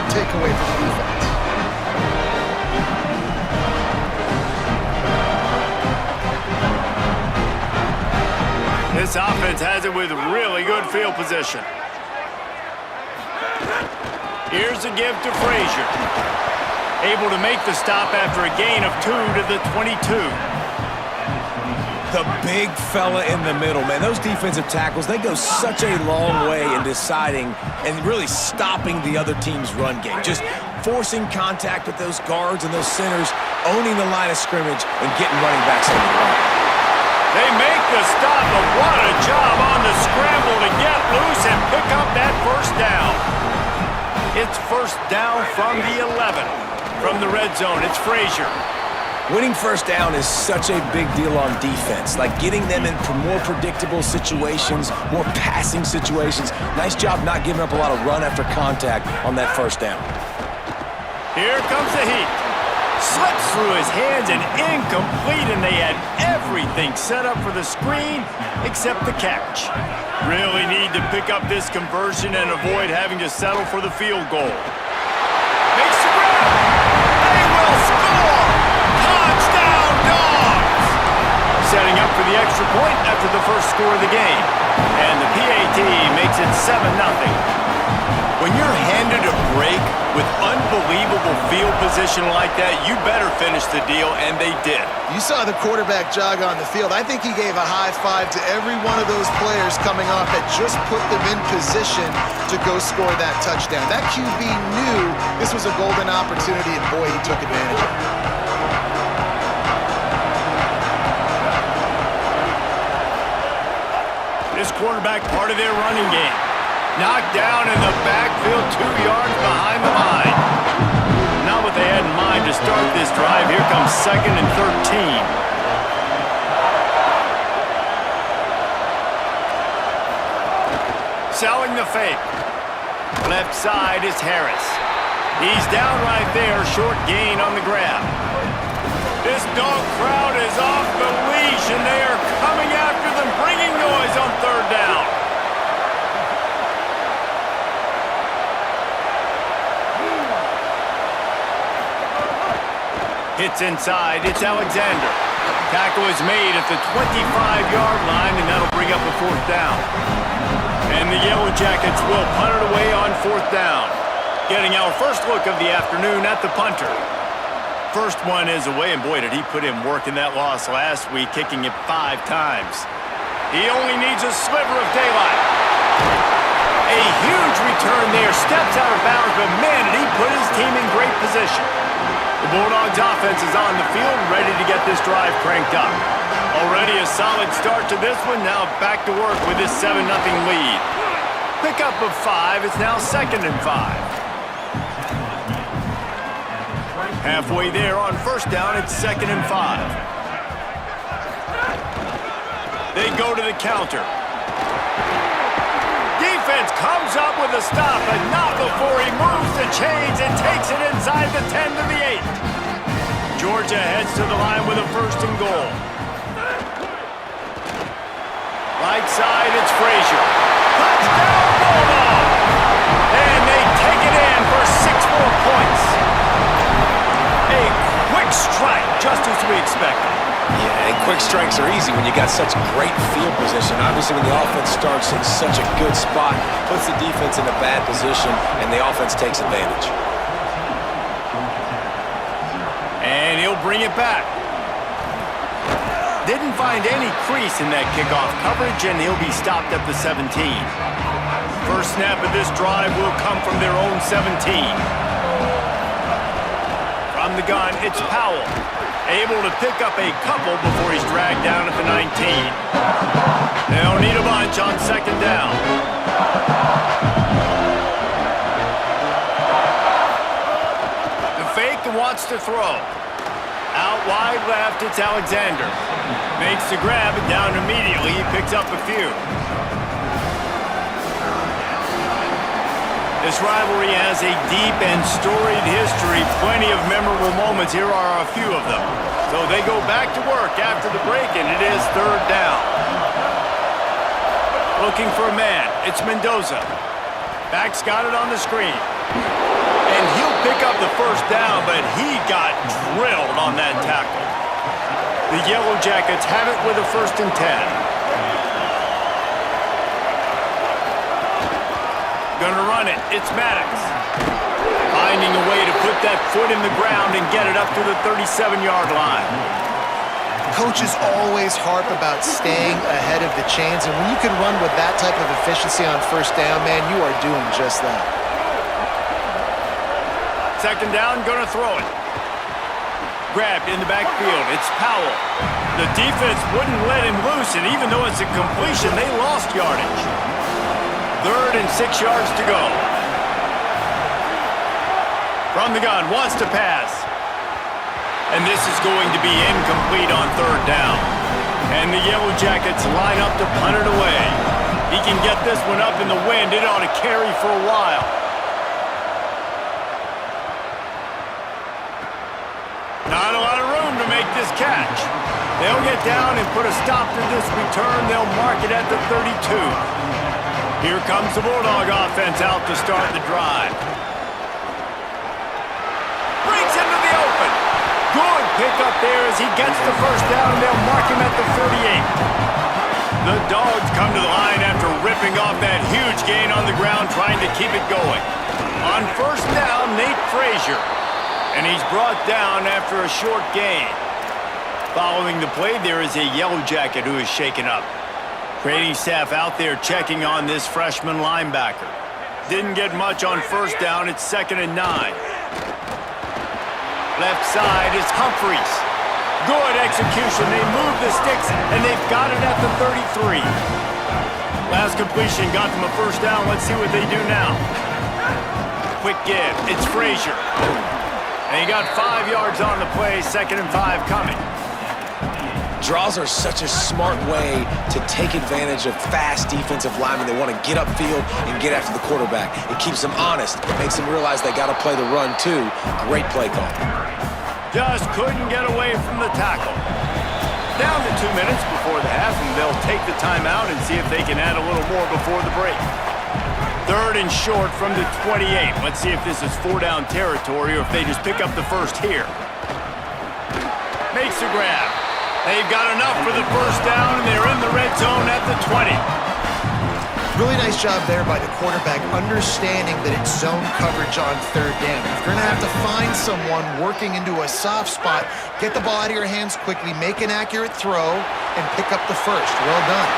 massive takeaway for the defense. This offense has it with really good field position. Here's a give to Frazier. Able to make the stop after a gain of 2 to the 22. The big fella in the middle, man. Those defensive tackles, they go such a long way in deciding and really stopping the other team's run game. Just forcing contact with those guards and those centers, owning the line of scrimmage, and getting running backs on the run. They make the stop, but what a job on the scramble to get loose and pick up that first down. It's first down from the 11. From the red zone, it's Frazier. Winning first down is such a big deal on defense, like getting them in more predictable situations, more passing situations. Nice job not giving up a lot of run after contact on that first down. Here comes the heat. Slips through his hands and incomplete, and they had everything set up for the screen except the catch. Really need to pick up this conversion and avoid having to settle for the field goal. Makes the grab. They will score! Touchdown, Dogs! Setting up for the extra point after the first score of the game. And the PAT makes it 7-0. When you're handed a break with unbelievable field position like that, you better finish the deal, and they did. You saw the quarterback jog on the field. I think he gave a high five to every one of those players coming off that just put them in position to go score that touchdown. That QB knew this was a golden opportunity, and boy, he took advantage of it. This quarterback part of their running game. Knocked down in the backfield, 2 yards behind the line. Not what they had in mind to start this drive. Here comes 2nd and 13. Selling the fake. Left side is Harris. He's down right there, short gain on the grab. This dog crowd is off the leash, and they are coming after them, bringing noise on 3rd down. Hits inside, it's Alexander. Tackle is made at the 25-yard line, and that'll bring up a 4th down. And the Yellow Jackets will punt it away on 4th down. Getting our first look of the afternoon at the punter. First one is away, and boy, did he put in work in that loss last week, kicking it 5 times. He only needs a sliver of daylight. A huge return there, steps out of bounds, but man, did he put his team in great position. The Bulldogs offense is on the field, ready to get this drive cranked up. Already a solid start to this one, now back to work with this 7-0 lead. Pickup of 5, it's now 2nd and 5. Halfway there on first down, it's 2nd and 5. They go to the counter. Defense comes up with a stop, but not before he moves the chains and takes it inside the 10 to the 8. Georgia heads to the line with a 1st and goal. Right side, it's Frazier. Touchdown, Bulldog! And they take it in for 6 more points. A quick strike, just as we expected. Yeah, and quick strikes are easy when you got such great field position. Obviously, when the offense starts in such a good spot, puts the defense in a bad position, and the offense takes advantage. And he'll bring it back. Didn't find any crease in that kickoff coverage, and he'll be stopped at the 17. First snap of this drive will come from their own 17. From the gun, it's Powell. Able to pick up a couple before he's dragged down at the 19. They'll need a bunch on 2nd down. The fake wants to throw. Out wide left, it's Alexander. Makes the grab and down immediately. He picks up a few. This rivalry has a deep and storied history. Plenty of memorable moments. Here are a few of them. So they go back to work after the break, and it is 3rd down. Looking for a man. It's Mendoza. Back's got it on the screen. And he'll pick up the first down, but he got drilled on that tackle. The Yellow Jackets have it with a 1st and 10. Gonna run it. It's Maddox. Finding a way to put that foot in the ground and get it up to the 37-yard line. Coaches always harp about staying ahead of the chains, and when you can run with that type of efficiency on 1st down, man, you are doing just that. 2nd down, gonna throw it. Grabbed in the backfield. It's Powell. The defense wouldn't let him loose, and even though it's a completion, they lost yardage. 3rd and 6 yards to go. From the gun, wants to pass. And this is going to be incomplete on 3rd down. And the Yellow Jackets line up to punt it away. He can get this one up in the wind. It ought to carry for a while. Not a lot of room to make this catch. They'll get down and put a stop to this return. They'll mark it at the 32. Here comes the Bulldog offense out to start the drive. Breaks into the open. Good pick up there as he gets the 1st down. They'll mark him at the 38. The Dogs come to the line after ripping off that huge gain on the ground, trying to keep it going. On 1st down, Nate Frazier. And he's brought down after a short gain. Following the play, there is a Yellow Jacket who is shaken up. Training staff out there checking on this freshman linebacker. Didn't get much on 1st down. It's 2nd and 9. Left side is Humphreys. Good execution. They move the sticks, and they've got it at the 33. Last completion got them a 1st down. Let's see what they do now. Quick give. It's Frazier. And he got 5 yards on the play, 2nd and 5 coming. Draws are such a smart way to take advantage of fast defensive linemen. They want to get upfield and get after the quarterback. It keeps them honest. It makes them realize they got to play the run, too. Great play call. Just couldn't get away from the tackle. Down to 2 minutes before the half, and they'll take the timeout and see if they can add a little more before the break. 3rd and short from the 28. Let's see if this is 4-down territory or if they just pick up the 1st here. Makes the grab. They've got enough for the 1st down, and they're in the red zone at the 20. Really nice job there by the quarterback, understanding that it's zone coverage on 3rd down. If you're going to have to find someone working into a soft spot, get the ball out of your hands quickly, make an accurate throw, and pick up the 1st. Well done.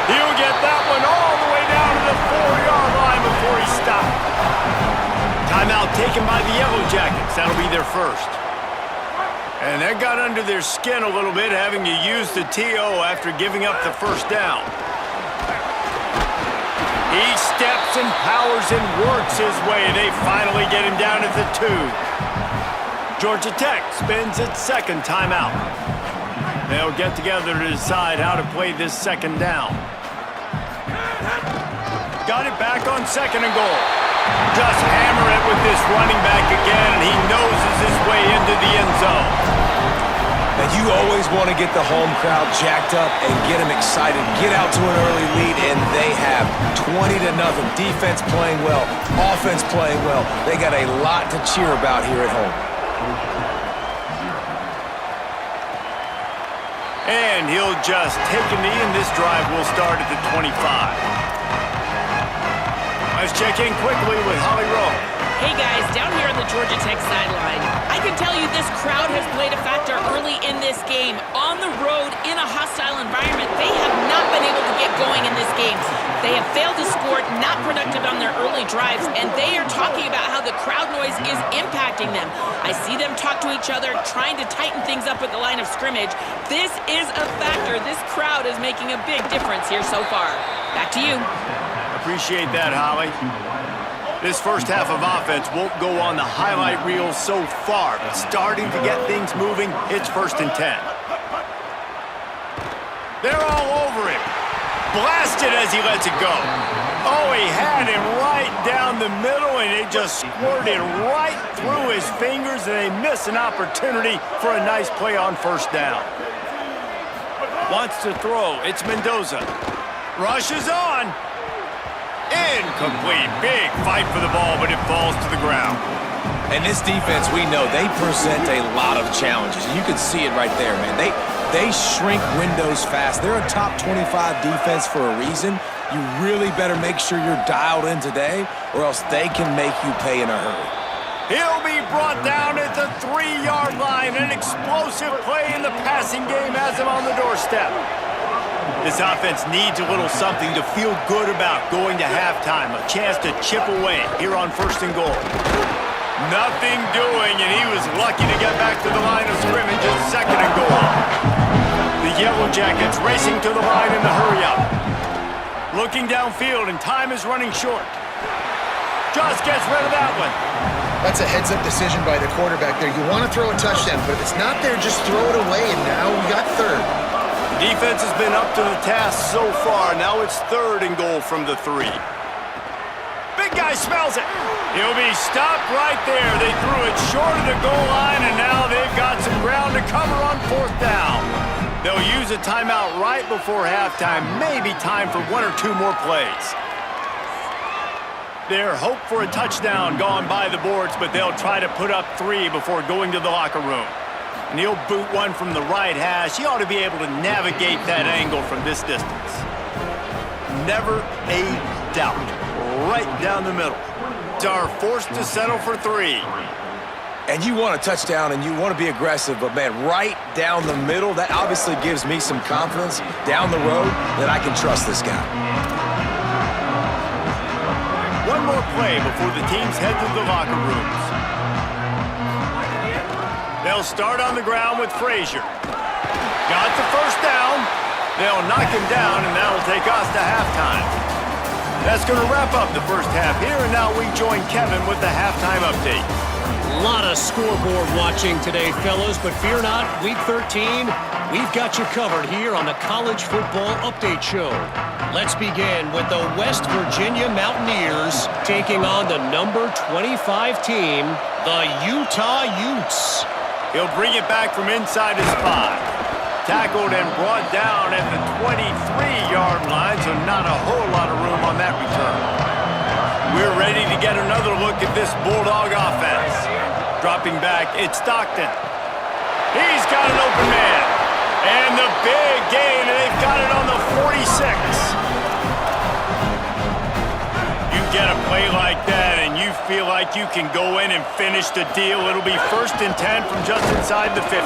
He'll get that one all the way down to the 4-yard line before he stopped. Timeout taken by the Yellow Jackets. That'll be their 1st. And that got under their skin a little bit, having to use the TO after giving up the 1st down. He steps and powers and works his way. They finally get him down at the 2. Georgia Tech spends its 2nd timeout. They'll get together to decide how to play this 2nd down. Got it back on 2nd and goal. Just hammer it with this running back again, and he noses his way into the end zone. And you always want to get the home crowd jacked up and get them excited. Get out to an early lead, and they have 20-0. Defense playing well, offense playing well. They got a lot to cheer about here at home. And he'll just take a knee, and this drive will start at the 25. Let's check in quickly with Holly Rowe. Hey guys, down here on the Georgia Tech sideline, I can tell you this crowd has played a factor early in this game. On the road, in a hostile environment, they have not been able to get going in this game. They have failed to score, not productive on their early drives, and they are talking about how the crowd noise is impacting them. I see them talk to each other, trying to tighten things up at the line of scrimmage. This is a factor. This crowd is making a big difference here so far. Back to you. Appreciate that, Holly. This 1st half of offense won't go on the highlight reel so far, but starting to get things moving, it's 1st and 10. They're all over him. Blasted as he lets it go. Oh, he had him right down the middle, and it just squirted right through his fingers, and they miss an opportunity for a nice play on 1st down. Wants to throw. It's Mendoza. Rushes on. Incomplete. Big fight for the ball, but it falls to the ground. And this defense, we know, they present a lot of challenges. You can see it right there, man. They shrink windows fast. They're a top 25 defense for a reason. You really better make sure you're dialed in today, or else they can make you pay in a hurry. He'll be brought down at the 3-yard line. An explosive play in the passing game has him on the doorstep. This offense needs a little something to feel good about going to halftime. A chance to chip away here on 1st and goal. Nothing doing, and he was lucky to get back to the line of scrimmage at 2nd and goal. The Yellow Jackets racing to the line in the hurry-up. Looking downfield, and time is running short. Just gets rid of that one. That's a heads-up decision by the quarterback there. You want to throw a touchdown, but if it's not there, just throw it away, and now we got 3rd. Defense has been up to the task so far. Now it's 3rd and goal from the 3. Big guy smells it. He'll be stopped right there. They threw it short of the goal line, and now they've got some ground to cover on 4th down. They'll use a timeout right before halftime. Maybe time for 1 or 2 more plays. Their hope for a touchdown gone by the boards, but they'll try to put up 3 before going to the locker room. And he'll boot one from the right hash. He ought to be able to navigate that angle from this distance. Never a doubt. Right down the middle. Are forced to settle for 3. And you want a touchdown and you want to be aggressive, but man, right down the middle, that obviously gives me some confidence down the road that I can trust this guy. One more play before the teams head to the locker rooms. They'll start on the ground with Frazier. Got the 1st down. They'll knock him down, and that'll take us to halftime. That's going to wrap up the 1st half here, and now we join Kevin with the halftime update. A lot of scoreboard watching today, fellas, but fear not, Week 13, we've got you covered here on the College Football Update Show. Let's begin with the West Virginia Mountaineers taking on the number 25 team, the Utah Utes. He'll bring it back from inside his 5. Tackled and brought down at the 23-yard line, so not a whole lot of room on that return. We're ready to get another look at this Bulldog offense. Dropping back, it's Stockton. He's got an open man. And the big gain, and they've got it on the 46. You get a play like that, and you feel like you can go in and finish the deal. It'll be 1st and 10 from just inside the 50.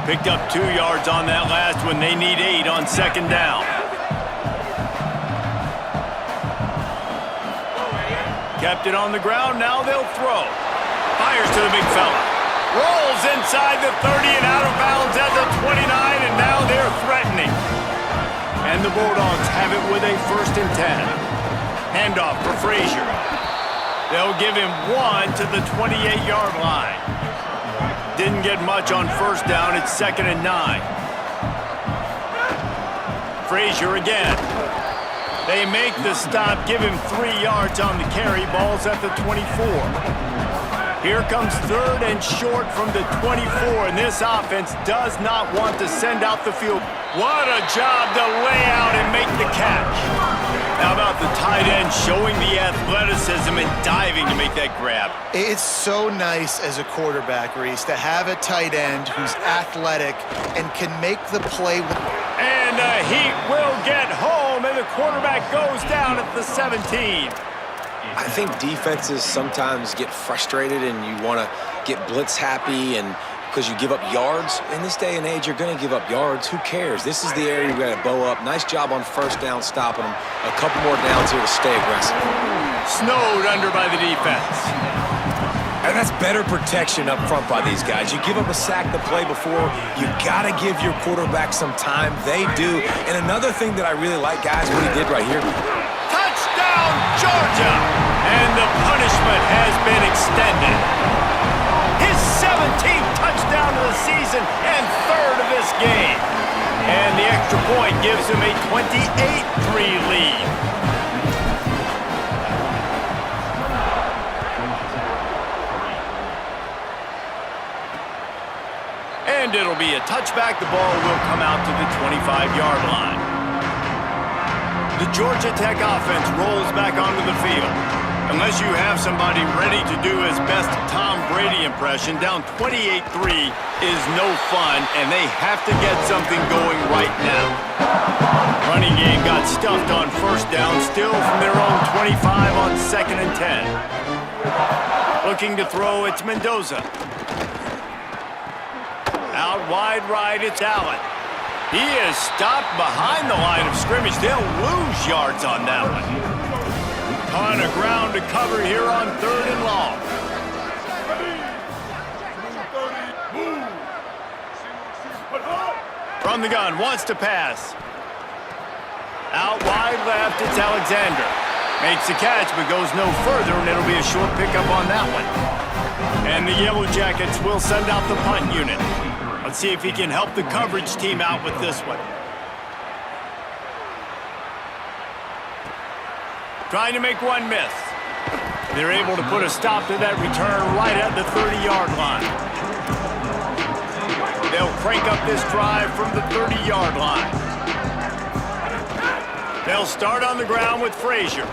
Picked up 2 yards on that last one. They need 8 on 2nd down. Kept it on the ground. Now they'll throw. Fires to the big fella. Rolls inside the 30 and out of bounds at the 29, and now they're threatening. And the Bulldogs have it with a 1st and 10. Handoff for Frazier. They'll give him 1 to the 28-yard line. Didn't get much on 1st down. It's 2nd and 9. Frazier again. They make the stop, give him 3 yards on the carry. Ball's at the 24. Here comes 3rd and short from the 24, and this offense does not want to send out the field. What a job to lay out and make the catch. How about the tight end showing the athleticism and diving to make that grab? It's so nice as a quarterback, Reese, to have a tight end who's athletic and can make the play. And the Heat will get home, and the quarterback goes down at the 17. I think defenses sometimes get frustrated and you want to get blitz happy and because you give up yards. In this day and age, you're going to give up yards. Who cares? This is the area you got to bow up. Nice job on 1st down stopping them. A couple more downs here to stay aggressive. Snowed under by the defense. And that's better protection up front by these guys. You give up a sack the play before, you got to give your quarterback some time. They do. And another thing that I really like, guys, what he did right here. Touchdown, Georgia! And the punishment has been extended. His 17th touchdown of the season and 3rd of this game. And the extra point gives him a 28-3 lead. And it'll be a touchback. The ball will come out to the 25-yard line. The Georgia Tech offense rolls back onto the field. Unless you have somebody ready to do his best Tom Brady impression, down 28-3 is no fun, and they have to get something going right now. Running game got stuffed on first down, still from their own 25 on 2nd and 10. Looking to throw, it's Mendoza. Out wide right, it's Allen. He is stopped behind the line of scrimmage. They'll lose yards on that one. Ton of ground to cover here on 3rd and long. From the gun, wants to pass. Out wide left, it's Alexander. Makes the catch, but goes no further, and it'll be a short pickup on that one. And the Yellow Jackets will send out the punt unit. Let's see if he can help the coverage team out with this one. Trying to make one miss. They're able to put a stop to that return right at the 30-yard line. They'll crank up this drive from the 30-yard line. They'll start on the ground with Frazier.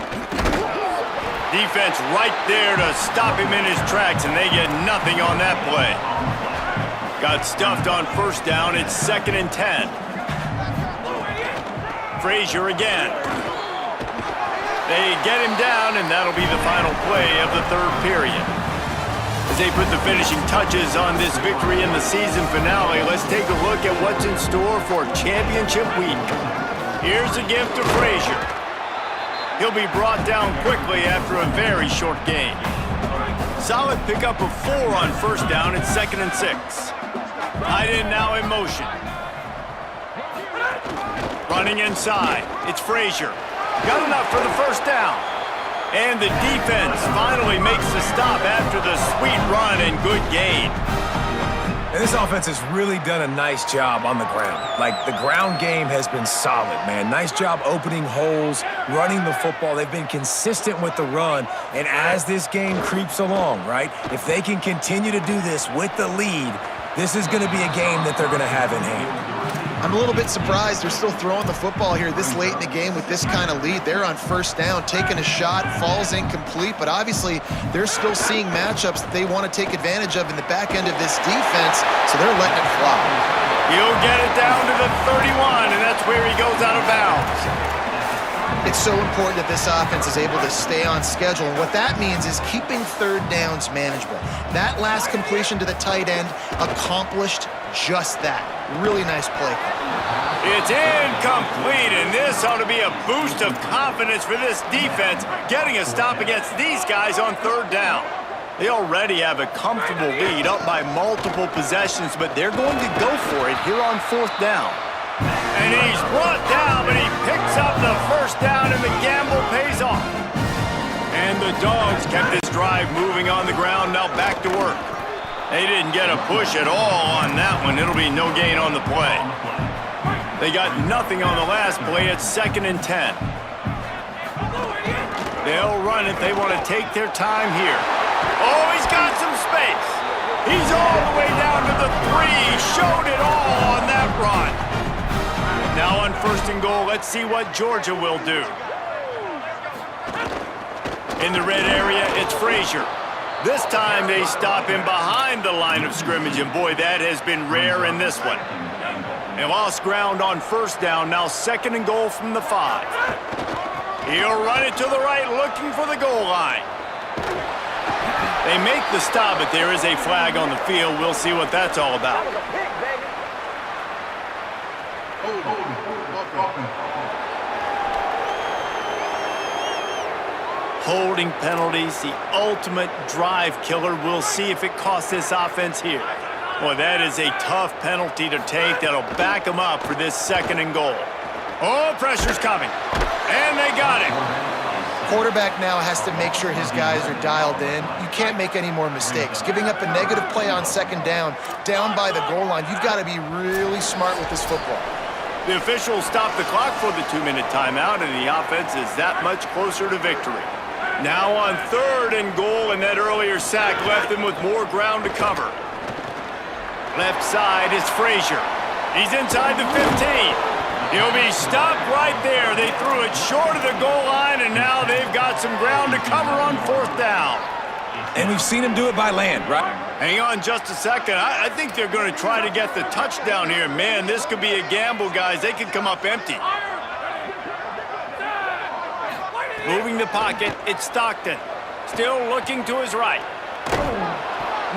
Defense right there to stop him in his tracks, and they get nothing on that play. Got stuffed on first down. It's 2nd and 10. Frazier again. They get him down, and that'll be the final play of the 3rd period. As they put the finishing touches on this victory in the season finale, let's take a look at what's in store for championship week. Here's a gift to Frazier. He'll be brought down quickly after a very short game. Solid pickup of 4 on first down. It's 2nd and 6. Tight end now in motion. Running inside. It's Frazier. Got enough for the first down. And the defense finally makes the stop after the sweet run and good gain. And this offense has really done a nice job on the ground. Like, the ground game has been solid, man. Nice job opening holes, running the football. They've been consistent with the run. And as this game creeps along, right, if they can continue to do this with the lead, this is going to be a game that they're going to have in hand. I'm a little bit surprised they're still throwing the football here this late in the game with this kind of lead. They're on first down, taking a shot, falls incomplete, but obviously they're still seeing matchups that they want to take advantage of in the back end of this defense, so they're letting it fly. He'll get it down to the 31, and that's where he goes out of bounds. It's so important that this offense is able to stay on schedule, and what that means is keeping 3rd downs manageable. That last completion to the tight end accomplished just that. Really nice play. It's incomplete, and this ought to be a boost of confidence for this defense, getting a stop against these guys on 3rd down. They already have a comfortable lead, up by multiple possessions, but they're going to go for it here on 4th down. And he's brought down, but he picks up the first down, and the gamble pays off. And the Dogs kept this drive moving on the ground, now back to work. They didn't get a push at all on that one. It'll be no gain on the play. They got nothing on the last play. It's 2nd and 10. They'll run it. They want to take their time here. Oh, he's got some space. He's all the way down to the 3. Showed it all on that run. Now on 1st and goal, let's see what Georgia will do. In the red area, it's Frazier. This time they stop him behind the line of scrimmage, and boy, that has been rare in this one. They lost ground on first down, now 2nd and goal from the 5. He'll run it to the right, looking for the goal line. They make the stop, but there is a flag on the field. We'll see what that's all about. Holding penalties, the ultimate drive killer. We'll see if it costs this offense here. Boy, that is a tough penalty to take that'll back them up for this 2nd and goal. Oh, pressure's coming. And they got it. Quarterback now has to make sure his guys are dialed in. You can't make any more mistakes. Giving up a negative play on 2nd down by the goal line, you've got to be really smart with this football. The officials stopped the clock for the 2-minute timeout, and the offense is that much closer to victory. Now on 3rd and goal, and that earlier sack left them with more ground to cover. Left side is Frazier. He's inside the 15. He'll be stopped right there. They threw it short of the goal line, and now they've got some ground to cover on 4th down. And we've seen him do it by land, right? Hang on just a second. I think they're going to try to get the touchdown here. Man, this could be a gamble, guys. They could come up empty. Moving the pocket, it's Stockton. Still looking to his right.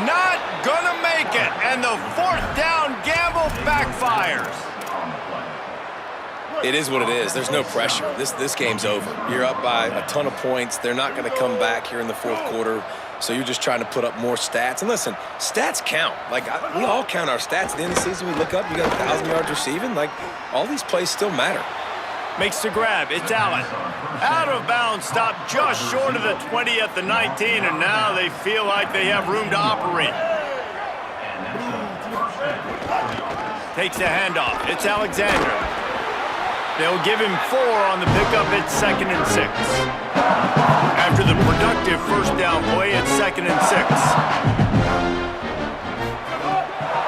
Not gonna make it, and the 4th down gamble backfires. It is what it is. There's no pressure. This game's over. You're up by a ton of points. They're not going to come back here in the 4th quarter, so you're just trying to put up more stats. And listen, stats count. Like, we all count our stats. At the end of the season, we look up, you got 1,000 yards receiving. Like, all these plays still matter. Makes the grab. It's Allen. Out of bounds, stopped just short of the 20 at the 19, and now they feel like they have room to operate. Takes the handoff. It's Alexander. They'll give him 4 on the pickup. It's 2nd and 6. After the productive 1st down play, it's 2nd and 6.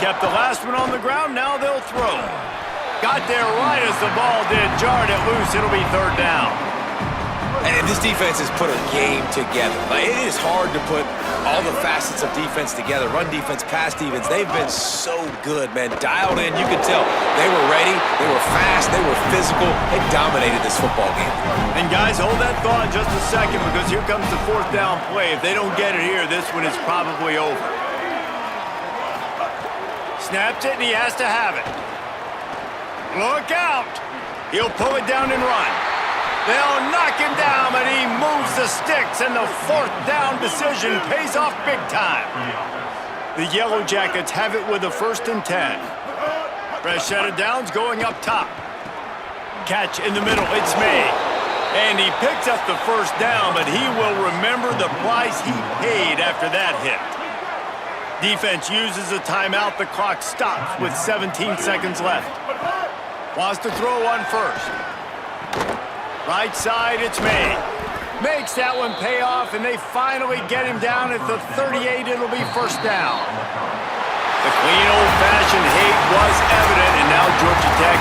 Kept the last one on the ground. Now they'll throw. Got there right as the ball did. Jarred it loose. It'll be 3rd down. And this defense has put a game together. Like, it is hard to put all the facets of defense together. Run defense, pass defense. They've been so good, man. Dialed in. You could tell they were ready. They were fast. They were physical. They dominated this football game. And guys, hold that thought just a second, because here comes the 4th down play. If they don't get it here, this one is probably over. Snaps it, and he has to have it. Look out! He'll pull it down and run. They'll knock him down, but he moves the sticks, and the 4th down decision pays off big time. The Yellow Jackets have it with a 1st and 10. Fresh set of downs going up top. Catch in the middle, it's May. And he picks up the 1st down, but he will remember the price he paid after that hit. Defense uses a timeout. The clock stops with 17 seconds left. Wants to throw on 1st. Right side, it's May. Makes that one pay off, and they finally get him down at the 38. It'll be 1st down. The clean, old-fashioned hate was evident, and now Georgia Tech